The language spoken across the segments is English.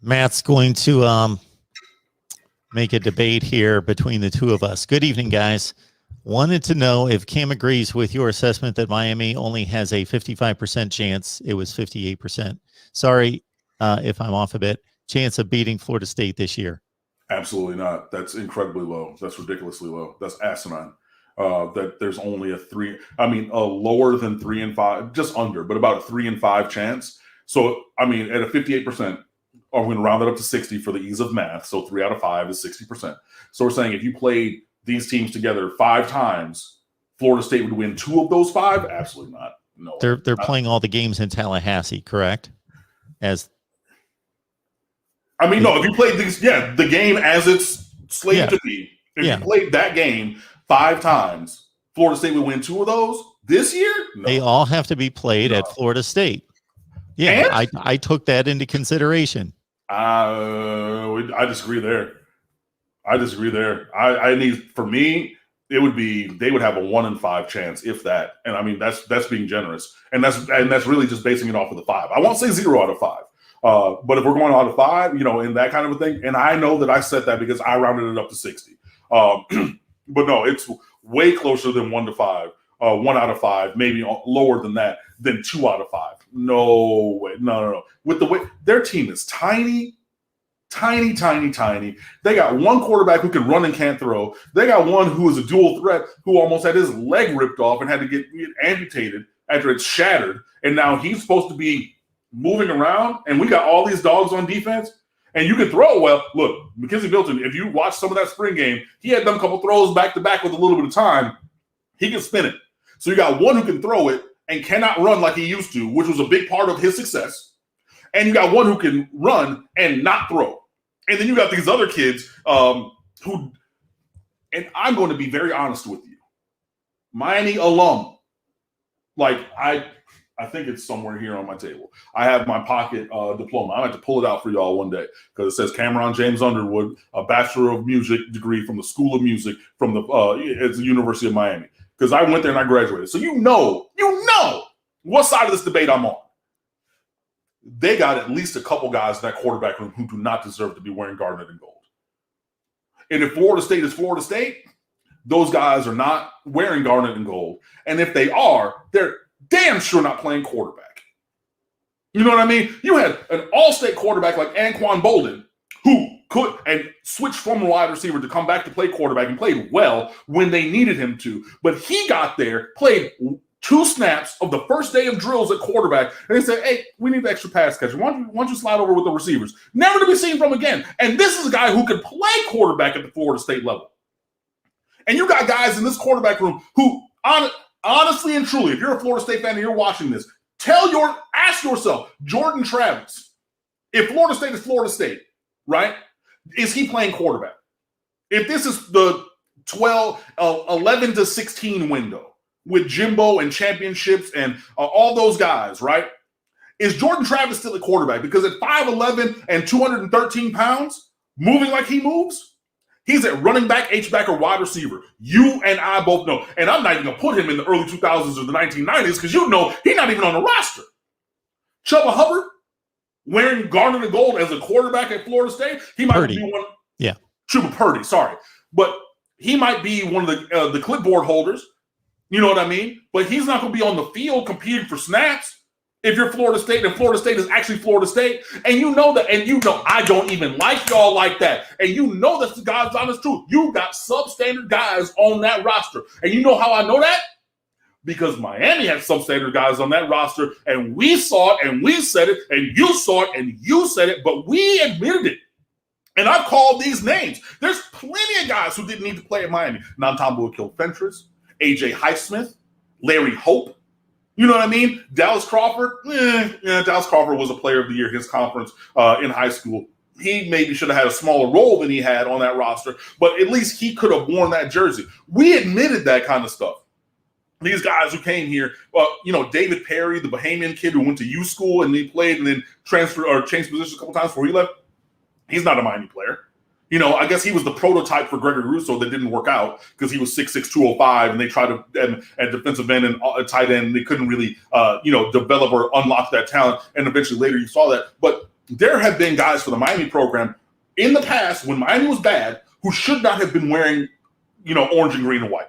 Matt's going to make a debate here between the two of us. Good evening, guys. Wanted to know if Cam agrees with your assessment that Miami only has a 55% chance. It was 58%. Sorry if I'm off a bit. Chance of beating Florida State this year. Absolutely not. That's incredibly low. That's ridiculously low. That's asinine. That there's only a lower than 3 and 5, just under, but about a 3 and 5 chance. So, I mean, at a 58%, we're going to round it up to 60 for the ease of math. So 3 out of 5 is 60%. So we're saying if you played these teams together 5 times, Florida State would win 2 of those 5? Absolutely not. No. They're playing all the games in Tallahassee, correct? No, if you played these, the game as it's slated to be, if you played that game 5 times, Florida State would win 2 of those this year? No. They all have to be played at Florida State. Yeah, I took that into consideration. I disagree there. I need, for me, it would be, they would have a 1 in 5 chance, if that. And I mean, that's being generous. And that's really just basing it off of the 5. I won't say 0 out of 5. But if we're going out of 5, in that kind of a thing, and I know that I said that because I rounded it up to 60. But no, it's way closer than 1 to 5, 1 out of 5, maybe lower than that, than 2 out of 5. No way. No. With the way their team is tiny. They got one quarterback who can run and can't throw. They got one who is a dual threat who almost had his leg ripped off and had to get amputated after it's shattered. And now he's supposed to be moving around, and we got all these dogs on defense. And you can throw well. Look, Mackenzie Milton, if you watch some of that spring game, he had done a couple throws back to back with a little bit of time. He can spin it. So you got one who can throw it and cannot run like he used to, which was a big part of his success. And you got one who can run and not throw. And then you got these other kids who, and I'm going to be very honest with you, Miami alum, like I think it's somewhere here on my table. I have my pocket diploma. I have to pull it out for y'all one day because it says Cameron James Underwood, a Bachelor of Music degree from the School of Music from it's the University of Miami. Because I went there and I graduated. So you know what side of this debate I'm on. They got at least a couple guys in that quarterback room who do not deserve to be wearing garnet and gold. And if Florida State is Florida State, those guys are not wearing garnet and gold. And if they are, they're damn sure not playing quarterback. You know what I mean? You had an all-state quarterback like Anquan Bolden who could and switched from wide receiver to come back to play quarterback and played well when they needed him to. But he got there, played 2 snaps of the first day of drills at quarterback, and they said, hey, we need the extra pass catcher. Why don't you slide over with the receivers? Never to be seen from again. And this is a guy who could play quarterback at the Florida State level. And you got guys in this quarterback room who, honestly and truly, if you're a Florida State fan and you're watching this, ask yourself, Jordan Travis, if Florida State is Florida State, right, is he playing quarterback? If this is the 11 to 16 window, with Jimbo and championships and all those guys, right? Is Jordan Travis still a quarterback? Because at 5'11" and 213 pounds, moving like he moves, he's at running back, H-back, or wide receiver. You and I both know. And I'm not even going to put him in the early 2000s or the 1990s because you know he's not even on the roster. Chubba Hubbard, wearing garnet and gold as a quarterback at Florida State, he might be one. Yeah. Chubba Purdy, sorry. But he might be one of the clipboard holders. You know what I mean? But he's not going to be on the field competing for snaps if you're Florida State and Florida State is actually Florida State. And you know that, and you know I don't even like y'all like that. And you know that's the God's honest truth. You got substandard guys on that roster. And you know how I know that? Because Miami had substandard guys on that roster, and we saw it, and we said it, and you saw it, and you said it, but we admitted it. And I've called these names. There's plenty of guys who didn't need to play at Miami. Nantambu Kilfentress, A.J. Highsmith, Larry Hope. You know what I mean? Dallas Crawford. Dallas Crawford was a player of the year, his conference in high school. He maybe should have had a smaller role than he had on that roster, but at least he could have worn that jersey. We admitted that kind of stuff. These guys who came here, David Perry, the Bahamian kid who went to U school and he played and then transferred or changed positions a couple times before he left. He's not a Miami player. I guess he was the prototype for Gregory Rousseau that didn't work out because he was 6'6", 205, and they tried to at defensive end and tight end, they couldn't really, develop or unlock that talent. And eventually later you saw that. But there have been guys for the Miami program in the past when Miami was bad who should not have been wearing, orange and green and white.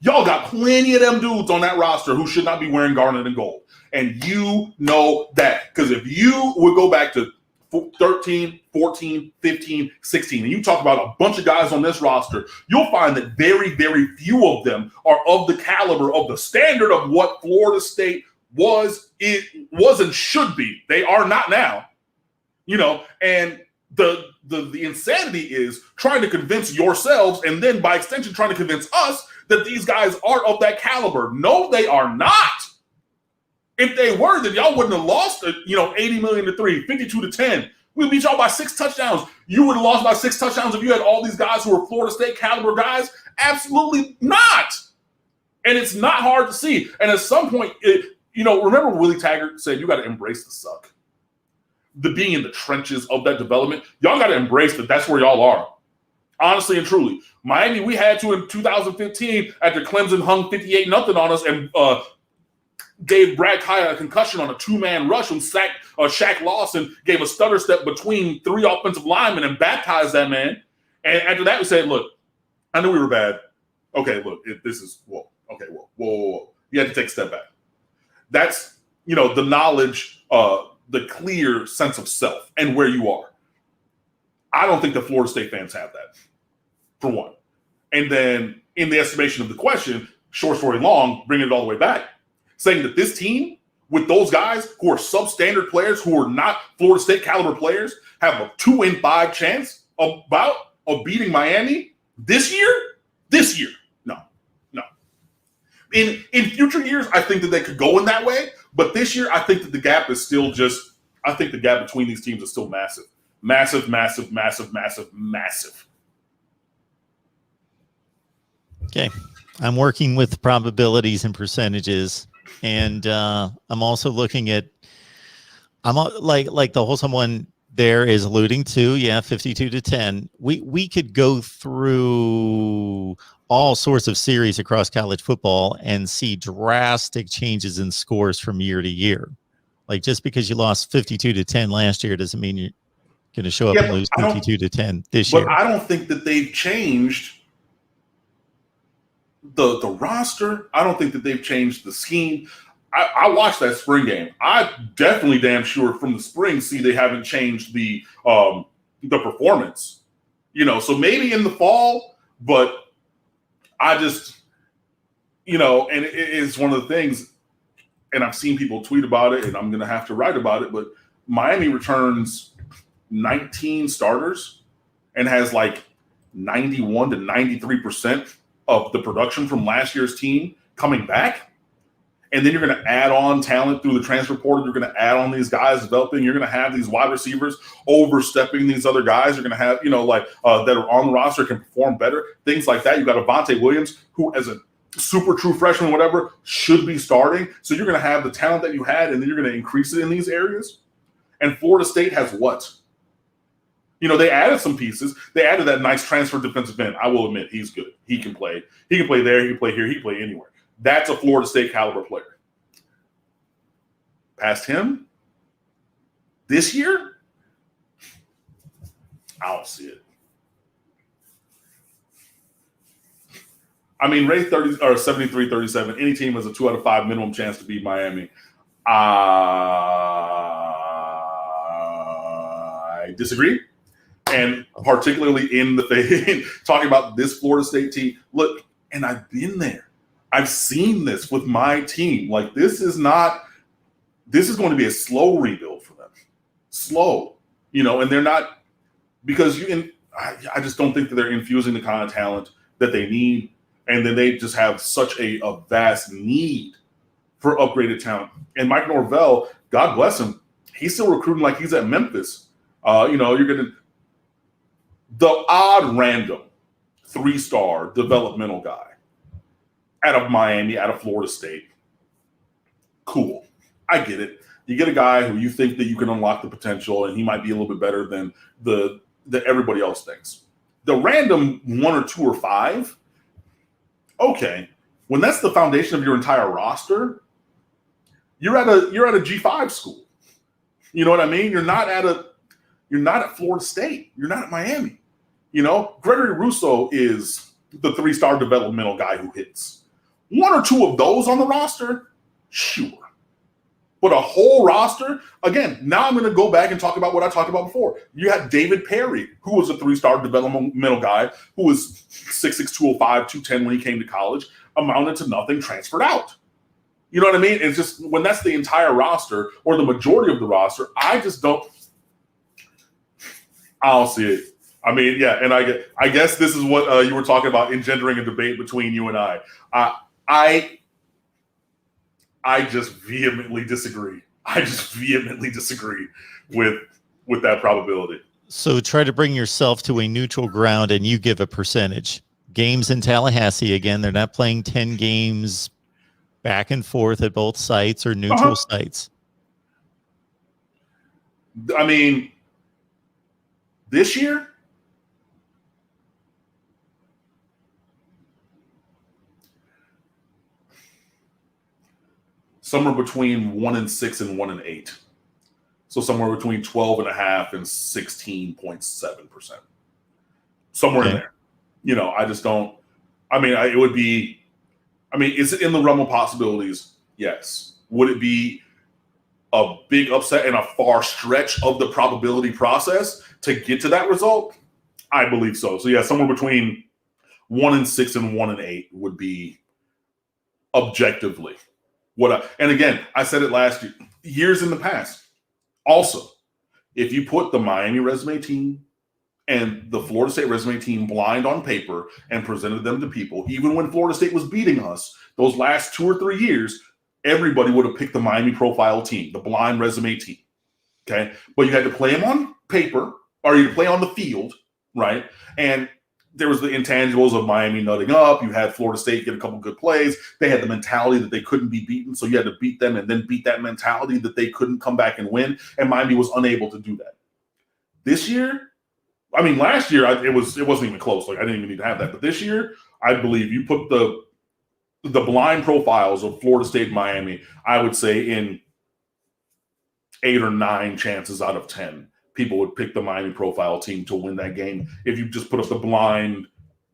Y'all got plenty of them dudes on that roster who should not be wearing garnet and gold. And you know that. Because if you would go back to 13, 14, 15, 16, and you talk about a bunch of guys on this roster, you'll find that very, very few of them are of the caliber of the standard of what Florida State was and should be. They are not now. And the insanity is trying to convince yourselves and then by extension trying to convince us that these guys are of that caliber. No, they are not. If they were, then y'all wouldn't have lost 80 million to 3, 52 to 10. We beat y'all by 6 touchdowns. You would have lost by 6 touchdowns if you had all these guys who were Florida State caliber guys. Absolutely not. And it's not hard to see. And at some point, remember Willie Taggart said you got to embrace the suck. The being in the trenches of that development, y'all got to embrace that that's where y'all are. Honestly and truly. Miami, we had to in 2015 after Clemson hung 58-0 on us and gave Brad Kaya a concussion on a 2-man rush and Shaq Lawson gave a stutter step between 3 offensive linemen and baptized that man. And after that, we said, look, I knew we were bad. Okay, look, whoa. You had to take a step back. That's, the knowledge, the clear sense of self and where you are. I don't think the Florida State fans have that, for one. And then in the estimation of the question, short story long, bringing it all the way back, saying that this team with those guys who are substandard players, who are not Florida State caliber players, have a 2 in 5 chance of beating Miami this year? This year. No. In future years, I think that they could go in that way. But this year, I think that the gap is still I think the gap between these teams is still massive. Massive. Okay. I'm working with probabilities and percentages. And I'm also looking at, like the whole someone there is alluding to, 52 to 10. We could go through all sorts of series across college football and see drastic changes in scores from year to year. Like just because you lost 52 to 10 last year doesn't mean you're going to show up and lose 52 to 10 this year. But I don't think that they've changed the roster. I don't think that they've changed the scheme. I watched that spring game. I definitely damn sure from the spring see they haven't changed the performance. So maybe in the fall, but I just, and it is one of the things, and I've seen people tweet about it, and I'm going to have to write about it, but Miami returns 19 starters and has like 91 to 93% of the production from last year's team coming back. And then you're going to add on talent through the transfer portal. You're going to add on these guys developing. You're going to have these wide receivers overstepping these other guys. You're going to have, that are on the roster can perform better. Things like that. You've got Avonte Williams, who as a super true freshman, whatever, should be starting. So you're going to have the talent that you had, and then you're going to increase it in these areas. And Florida State has what? They added some pieces. They added that nice transfer defensive end. I will admit, he's good. He can play. He can play there. He can play here. He can play anywhere. That's a Florida State caliber player. Past him this year, I don't see it. I mean, Ray 73-37. Any team has a 2 out of 5 minimum chance to beat Miami. I disagree. And particularly in the talking about this Florida State team. Look, and I've been there. I've seen this with my team. Like, this is going to be a slow rebuild for them. Slow, and they're not, because I just don't think that they're infusing the kind of talent that they need. And then they just have such a vast need for upgraded talent. And Mike Norvell, God bless him, he's still recruiting like he's at Memphis. You're going to, the odd random 3-star developmental guy out of Miami, out of Florida State. Cool. I get it. You get a guy who you think that you can unlock the potential and he might be a little bit better than that everybody else thinks. The random 1 or 2 or 5, okay. When that's the foundation of your entire roster, you're at a G5 school. You know what I mean? You're not at Florida State. You're not at Miami. You know, Gregory Rousseau is the 3-star developmental guy who hits. 1 or 2 of those on the roster, sure. But a whole roster, again, now I'm going to go back and talk about what I talked about before. You had David Perry, who was a 3-star developmental guy, who was 6'6", 205, 210 when he came to college, amounted to nothing, transferred out. You know what I mean? It's just when that's the entire roster or the majority of the roster, I don't see it. I mean, yeah, and I guess this is what you were talking about, engendering a debate between you and I. I just vehemently disagree. I just vehemently disagree with that probability. So try to bring yourself to a neutral ground, and you give a percentage. Games in Tallahassee, again, they're not playing 10 games back and forth at both sites or neutral sites. I mean, this year, somewhere between 1-6 and 1-8. So somewhere between 12.5% and 16.7%. Somewhere in there. You know, I just don't. I mean, it would be. I mean, is it in the realm of possibilities? Yes. Would it be a big upset and a far stretch of the probability process to get to that result? I believe so. So yeah, somewhere between 1-6 and 1-8 would be objectively and again, I said it last year, years in the past. Also, if you put the Miami resume team and the Florida State resume team blind on paper and presented them to people, even when Florida State was beating us those last 2 or 3 years, everybody would have picked the Miami profile team, the blind resume team. Okay. But you had to play them on paper, or you play on the field, right? And there was the intangibles of Miami nutting up. You had Florida State get a couple good plays. They had the mentality that they couldn't be beaten, so you had to beat them and then beat that mentality that they couldn't come back and win, and Miami was unable to do that. This year, I mean, last year it wasn't even close. Like, I didn't even need to have that. But this year, I believe you put the blind profiles of Florida State and Miami, I would say in 8 or 9 chances out of 10, people would pick the Miami profile team to win that game if you just put up the blind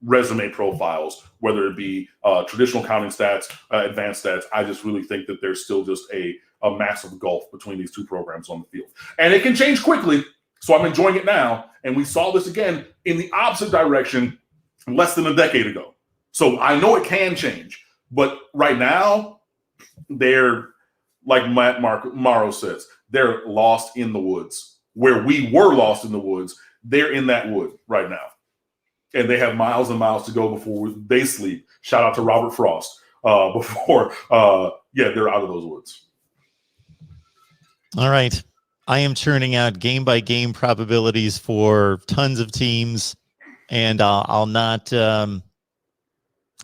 resume profiles, whether it be traditional counting stats, advanced stats. I just really think that there's still just a massive gulf between these two programs on the field. And it can change quickly, so I'm enjoying it now. And we saw this again in the opposite direction less than a decade ago. So I know it can change. But right now, they're, like Mark Morrow says, they're lost in the woods. Where we were lost in the woods, they're in that wood right now. And they have miles and miles to go before they sleep. Shout out to Robert Frost. They're out of those woods. All right. I am churning out game-by-game probabilities for tons of teams, and I'll not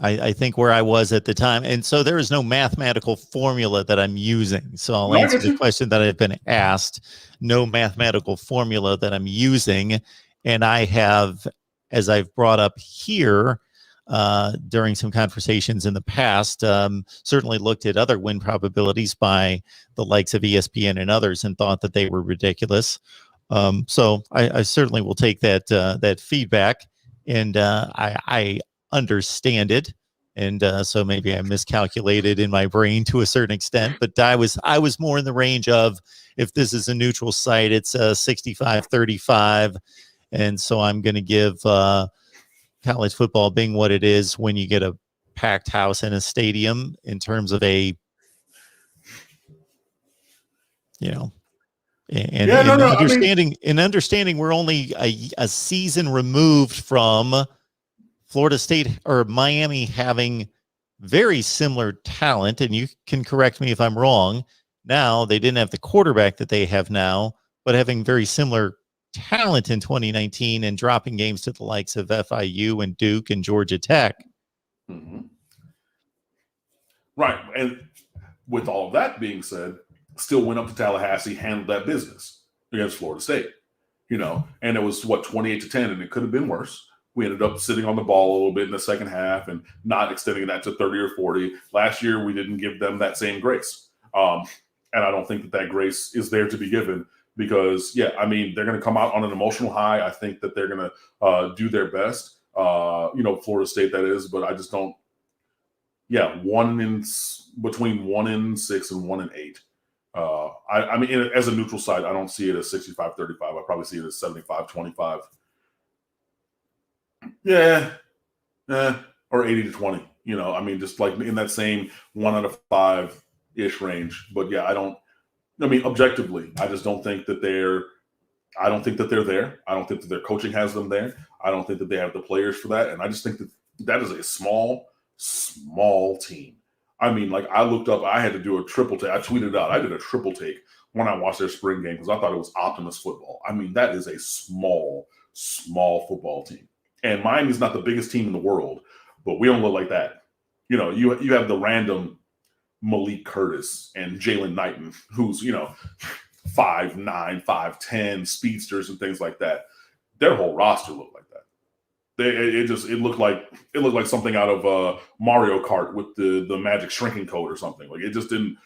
I think where I was at the time. And so there is no mathematical formula that I'm using. So I'll answer the question that I've been asked. No mathematical formula that I'm using. And I have, as I've brought up here during some conversations in the past, certainly looked at other win probabilities by the likes of ESPN and others and thought that they were ridiculous. So I certainly will take that feedback, and I understand it, and so maybe I miscalculated in my brain to a certain extent, but I was more in the range of, if this is a neutral site, it's 65-35, and so I'm going to give college football being what it is when you get a packed house in a stadium in terms of a, understanding we're only a season removed from Florida State or Miami having very similar talent, and you can correct me if I'm wrong. Now, they didn't have the quarterback that they have now, but having very similar talent in 2019 and dropping games to the likes of FIU and Duke and Georgia Tech. Mm-hmm. Right. And with all of that being said, still went up to Tallahassee, handled that business against Florida State, and it was 28-10, and it could have been worse. We ended up sitting on the ball a little bit in the second half and not extending that to 30 or 40. Last year, we didn't give them that same grace. And I don't think that grace is there to be given because, yeah, I mean, they're going to come out on an emotional high. I think that they're going to do their best, Florida State, that is, but I just don't. Yeah, between 1-6 and 1-8. I mean, as a neutral side, I don't see it as 65-35. I probably see it as 75-25. Yeah, or 80-20. I mean, just like in that same 1 out of 5-ish range. But yeah, objectively, I just don't think that they're. I don't think that they're there. I don't think that their coaching has them there. I don't think that they have the players for that. And I just think that is a small team. I mean, like, I looked up, I had to do a triple take. I tweeted out, I did a triple take when I watched their spring game because I thought it was Optimus football. I mean, that is a small football team. And Miami's not the biggest team in the world, but we don't look like that. You have the random Malik Curtis and Jalen Knighton, who's, 5'9", 5'10", speedsters and things like that. Their whole roster looked like that. It looked like something out of Mario Kart with the magic shrinking code or something. Like, it just didn't.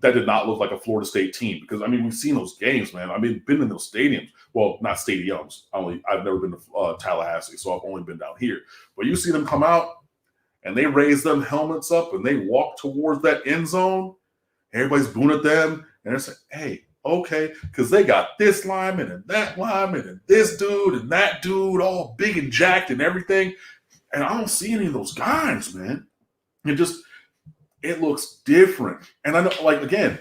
That did not look like a Florida State team because, I mean, we've seen those games, man. I mean, been in those stadiums. Well, not stadiums. I've never been to Tallahassee, so I've only been down here. But you see them come out and they raise them helmets up and they walk towards that end zone. Everybody's booing at them, and they're saying, "Hey, okay," because they got this lineman and that lineman and this dude and that dude, all big and jacked and everything. And I don't see any of those guys, man. It looks different. And I know, like, again,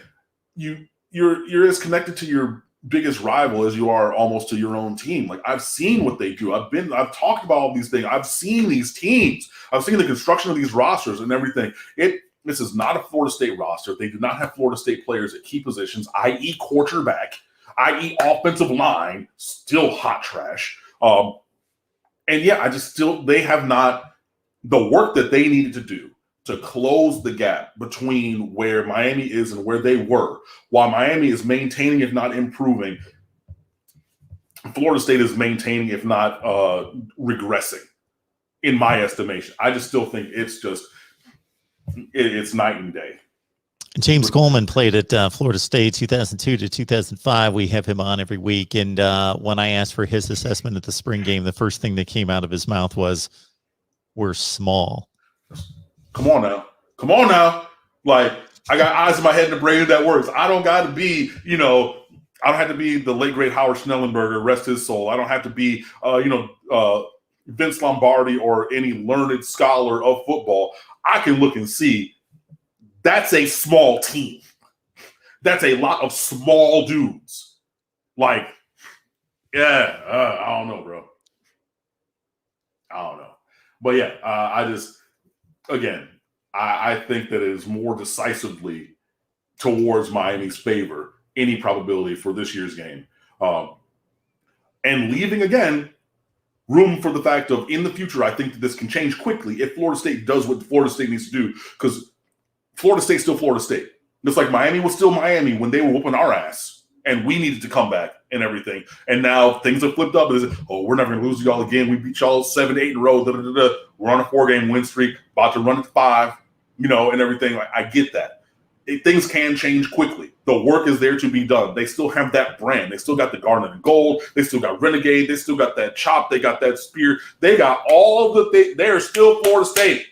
you're as connected to your biggest rival as you are almost to your own team. Like, I've seen what they do. I've talked about all these things. I've seen these teams. I've seen the construction of these rosters and everything. This is not a Florida State roster. They do not have Florida State players at key positions, i.e. quarterback, i.e. offensive line, still hot trash. And yeah, they have not the work that they needed to do to close the gap between where Miami is and where they were. While Miami is maintaining, if not improving, Florida State is maintaining, if not regressing, in my estimation. I just still think it's night and day. James Coleman played at Florida State 2002 to 2005. We have him on every week. And when I asked for his assessment at the spring game, the first thing that came out of his mouth was, "We're small." Come on now. Like, I got eyes in my head in the brain that works. I don't got to be, I don't have to be the late great Howard Schnellenberger, rest his soul. I don't have to be, Vince Lombardi or any learned scholar of football. I can look and see that's a small team. That's a lot of small dudes. Like, yeah, I don't know, bro. I don't know. But yeah, I think that it is more decisively towards Miami's favor, any probability for this year's game. And leaving, again, room for the fact of, in the future, I think that this can change quickly if Florida State does what Florida State needs to do, because Florida State's still Florida State. Just like Miami was still Miami when they were whooping our ass, and we needed to come back and everything. And now things have flipped up. We're never going to lose to y'all again. We beat y'all 7-8 in a row. We're on a 4-game win streak, about to run it to 5, and everything. Like, I get that. Things can change quickly. The work is there to be done. They still have that brand. They still got the Garnet and Gold. They still got Renegade. They still got that chop. They got that spear. They got all of the they're still Florida State.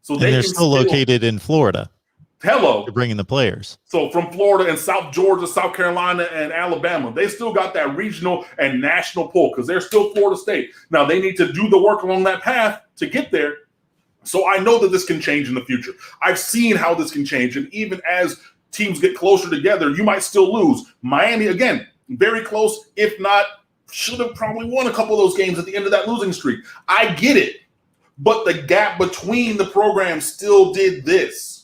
So they're still located in Florida. Hello. They're bringing the players. So from Florida and South Georgia, South Carolina, and Alabama, they still got that regional and national pull because they're still Florida State. Now, they need to do the work along that path to get there. So I know that this can change in the future. I've seen how this can change. And even as teams get closer together, you might still lose. Miami, again, very close, if not, should have probably won a couple of those games at the end of that losing streak. I get it. But the gap between the programs still did this.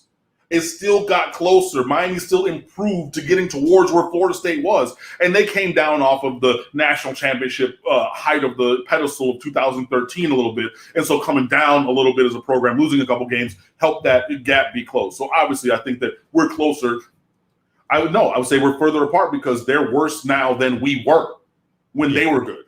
It still got closer. Miami still improved to getting towards where Florida State was. And they came down off of the national championship height of the pedestal of 2013 a little bit. And so coming down a little bit as a program, losing a couple games, helped that gap be closed. So obviously I think that we're closer. I would say we're further apart because they're worse now than we were when they were good.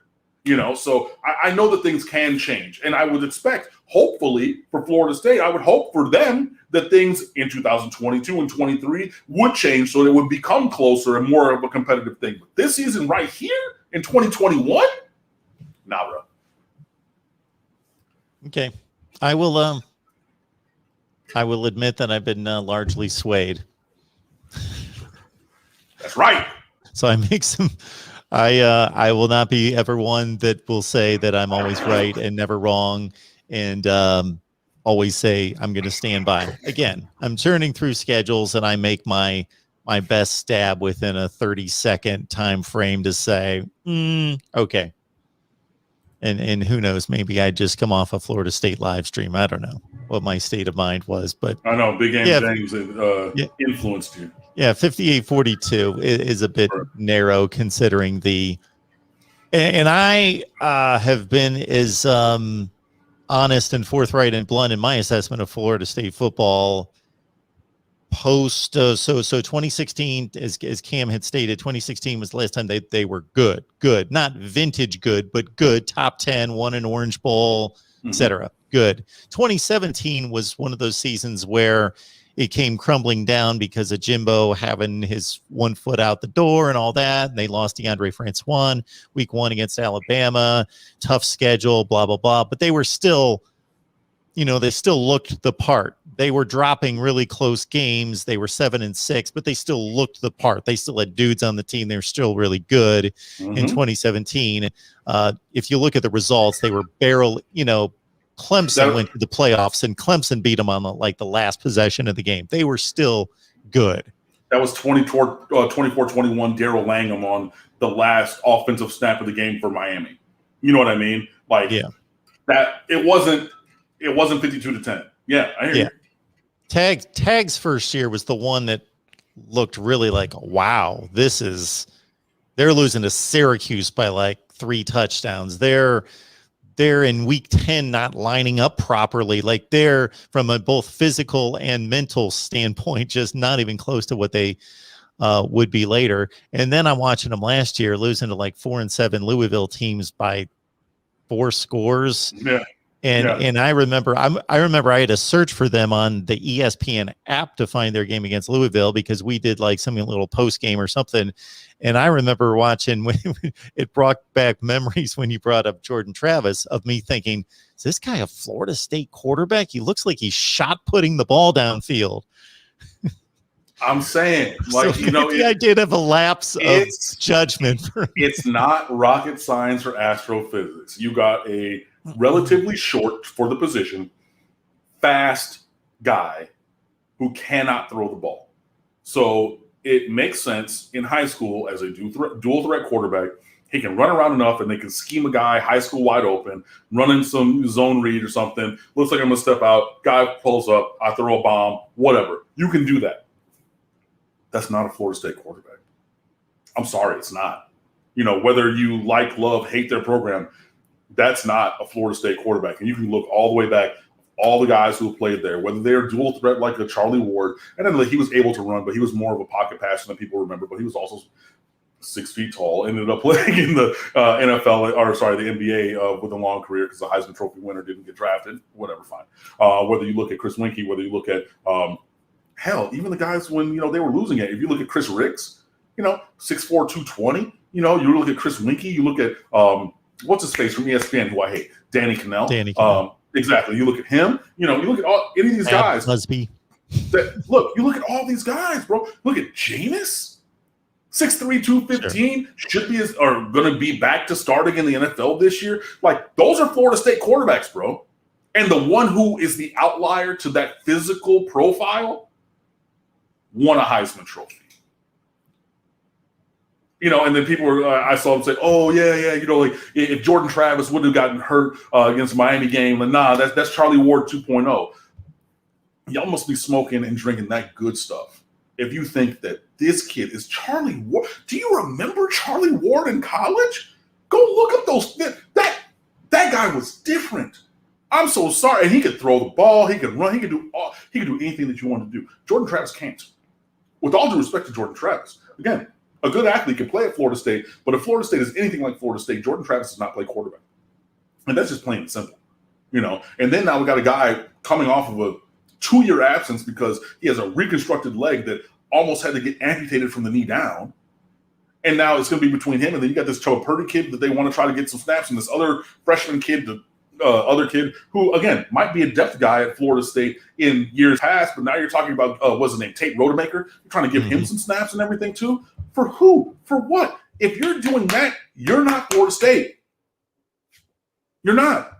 So I know that things can change, and I would expect, hopefully, for Florida State, I would hope for them that things in 2022 and 23 would change so that it would become closer and more of a competitive thing. But this season right here in 2021, nah, bro. Okay. I will admit that I've been largely swayed. That's right. So I make some. I will not be ever one that will say that I'm always right and never wrong, and always say I'm going to stand by. Again, I'm churning through schedules, and I make my best stab within a 30-second time frame to say, okay. And who knows? Maybe I just come off a Florida State live stream. I don't know what my state of mind was, but I know Big Game James influenced you. Yeah, 58-42 is a bit narrow considering the. And I have been as honest and forthright and blunt in my assessment of Florida State football post. So 2016, as Cam had stated, 2016 was the last time they were good, not vintage good, but good, top 10, won an Orange Bowl, etc. Good. 2017 was one of those seasons where it came crumbling down because of Jimbo having his 1 foot out the door and all that. And they lost DeAndre Francois week 1 against Alabama, tough schedule, blah, blah, blah. But they were still, they still looked the part. They were dropping really close games. They were 7-6, but they still looked the part. They still had dudes on the team. They were still really good in 2017. If you look at the results, they were barely, Clemson went to the playoffs, and Clemson beat them on the last possession of the game. They were still good. That was 24-21 Darrell Langham on the last offensive snap of the game for Miami. You know what I mean? That it wasn't 52-10. Yeah, I hear you. Tag's first year was the one that looked really like, wow, they're losing to Syracuse by 3 touchdowns. They're in week 10 not lining up properly. They're from a both physical and mental standpoint, just not even close to what they would be later. And then I'm watching them last year losing to 4-7 Louisville teams by 4 scores. Yeah. And I remember I had to search for them on the ESPN app to find their game against Louisville because we did some little post game or something. And I remember watching when it brought back memories when you brought up Jordan Travis of me thinking, is this guy a Florida State quarterback? He looks like he's shot putting the ball downfield. I'm saying, I did have a lapse of judgment. It's not rocket science or astrophysics. You got a relatively short for the position, fast guy who cannot throw the ball. So it makes sense in high school as a dual threat quarterback. He can run around enough and they can scheme a guy high school wide open, running some zone read or something. Looks like I'm going to step out. Guy pulls up. I throw a bomb, whatever. You can do that. That's not a Florida State quarterback. I'm sorry, it's not. Whether you love, hate their program, that's not a Florida State quarterback. And you can look all the way back, all the guys who have played there, whether they're dual threat like a Charlie Ward, and then he was able to run, but he was more of a pocket passer than people remember, but he was also 6 feet tall, ended up playing in the the NBA with a long career because the Heisman Trophy winner didn't get drafted. Whatever, fine. Whether you look at Chris Winkie, whether you look at, even the guys when, they were losing it. If you look at Chris Ricks, 6'4", 220, you look at Chris Winkie, you look at, what's his face from ESPN, who I hate, Danny Cannell. Exactly. You look at him. You look at any of these guys. Busby. You look at all these guys, bro. Look at Jameis, 6'3", 215, are going to be back to starting in the NFL this year. Those are Florida State quarterbacks, bro. And the one who is the outlier to that physical profile won a Heisman Trophy. And then people were, I saw them say, oh, yeah, if Jordan Travis wouldn't have gotten hurt against the Miami game, then that's Charlie Ward 2.0. Y'all must be smoking and drinking that good stuff if you think that this kid is Charlie Ward. Do you remember Charlie Ward in college? Go look up those. That guy was different. I'm so sorry. And he could throw the ball. He could run. He could do anything that you want to do. Jordan Travis can't. With all due respect to Jordan Travis, again, A good athlete can play at Florida State, but if Florida State is anything like Florida State, Jordan Travis does not play quarterback. And that's just plain and simple, you know. And then now we got a guy coming off of a 2-year absence because he has a reconstructed leg that almost had to get amputated from the knee down. And now it's going to be between him and then you got this Joe Purdy kid that they want to try to get some snaps, and this other freshman kid, the other kid who, again, might be a depth guy at Florida State in years past, but now you're talking about, what's his name, Tate Rodemaker. You're trying to give him some snaps and everything too. For who? For what? If you're doing that, you're not Florida State. You're not.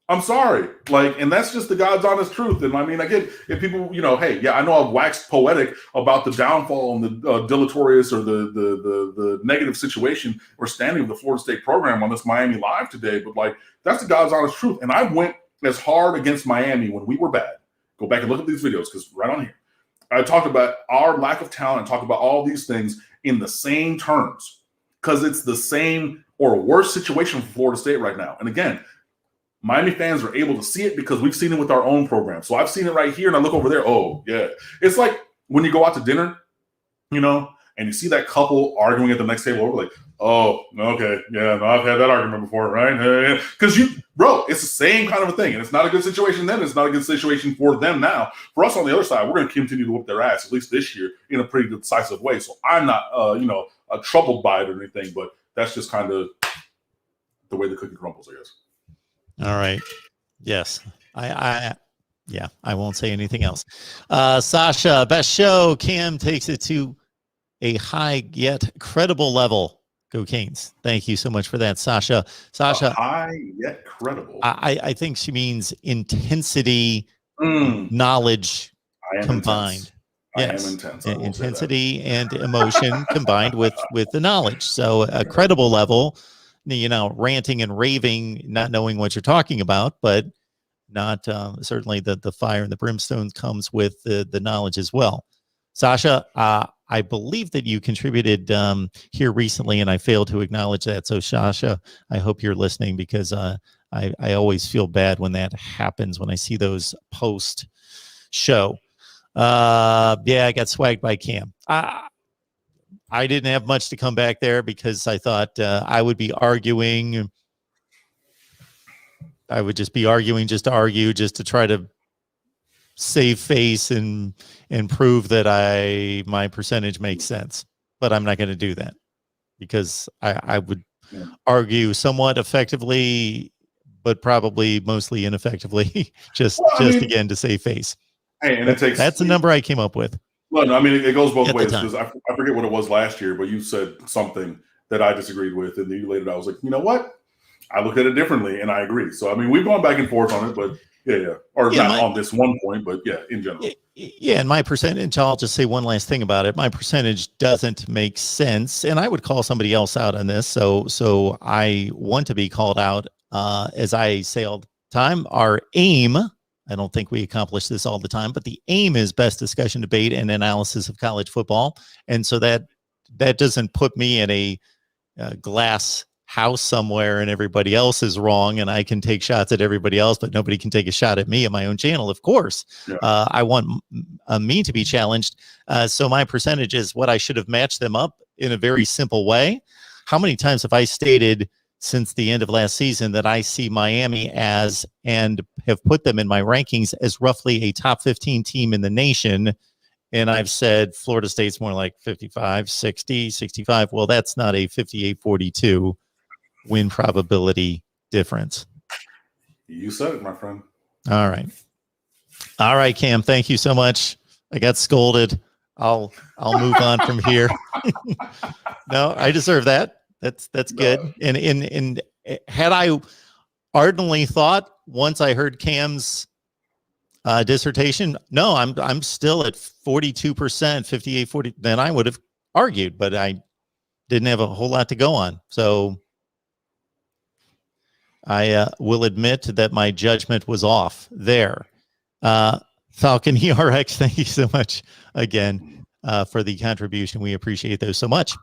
I'm sorry. Like, and that's just the God's honest truth. And I mean, again, if people, you know, hey, yeah, I know I've waxed poetic about the downfall and the deleterious or the negative situation or standing of the Florida State program on this Miami Live today, but like, that's the God's honest truth. And I went as hard against Miami when we were bad. Go back and look at these videos because right on here, I talked about our lack of talent and talked about all these things in the same terms because it's the same or worse situation for Florida State right now. And again, Miami fans are able to see it because we've seen it with our own program. So I've seen it right here and I look over there. Oh, yeah. It's like when you go out to dinner, you know, and you see that couple arguing at the next table over, like, oh, okay. Yeah, no, I've had that argument before, right? Because bro, it's the same kind of a thing. And it's not a good situation then. It's not a good situation for them now. For us on the other side, we're going to continue to whoop their ass, at least this year, in a pretty decisive way. So I'm not, troubled by it or anything, but that's just kind of the way the cookie crumbles, I guess. All right. Yes. I won't say anything else. Sasha, best show. Cam takes it to a high yet credible level. Go Canes. Thank you so much for that, Sasha. High yet credible. I think she means intensity, knowledge combined. Yes. I am intense. Intensity and emotion combined with the knowledge. So a credible level. You know, ranting and raving, not knowing what you're talking about, but not certainly the fire and the brimstone comes with the knowledge as well. Sasha, I believe that you contributed here recently, and I failed to acknowledge that. So, Sasha, I hope you're listening because I always feel bad when that happens when I see those post show. I got swagged by Cam. I didn't have much to come back there because I thought I would be arguing. I would just be arguing just to argue, just to try to save face and prove that my percentage makes sense. But I'm not going to do that because I would argue somewhat effectively, but probably mostly ineffectively, again to save face. Hey, and that's the number I came up with. Well, no, I mean, it goes both ways because I forget what it was last year, but you said something that I disagreed with, and then you later I was like, you know what? I looked at it differently, and I agree. So, I mean, we've gone back and forth on it, but not on this one point, but in general. Yeah, and my percentage, I'll just say one last thing about it. My percentage doesn't make sense, and I would call somebody else out on this. So I want to be called out, as I say all the time. Our aim, I don't think we accomplish this all the time, but the aim is best discussion, debate, and analysis of college football. And so that doesn't put me in a glass house somewhere and everybody else is wrong and I can take shots at everybody else, but nobody can take a shot at me at my own channel. Of course, I want me to be challenged. So my percentage is what I should have matched them up in a very simple way. How many times have I stated since the end of last season that I see Miami as, and have put them in my rankings as roughly a top 15 team in the nation. And I've said Florida State's more like 55, 60, 65. Well, that's not a 58-42 win probability difference. You said it, my friend. All right, Cam. Thank you so much. I got scolded. I'll move on from here. No, I deserve that. That's good. And had I ardently thought once I heard Cam's dissertation, no, I'm still at 42%, 58-40. Then I would have argued, but I didn't have a whole lot to go on. So I will admit that my judgment was off there. Falcon ERX, thank you so much again for the contribution. We appreciate those so much.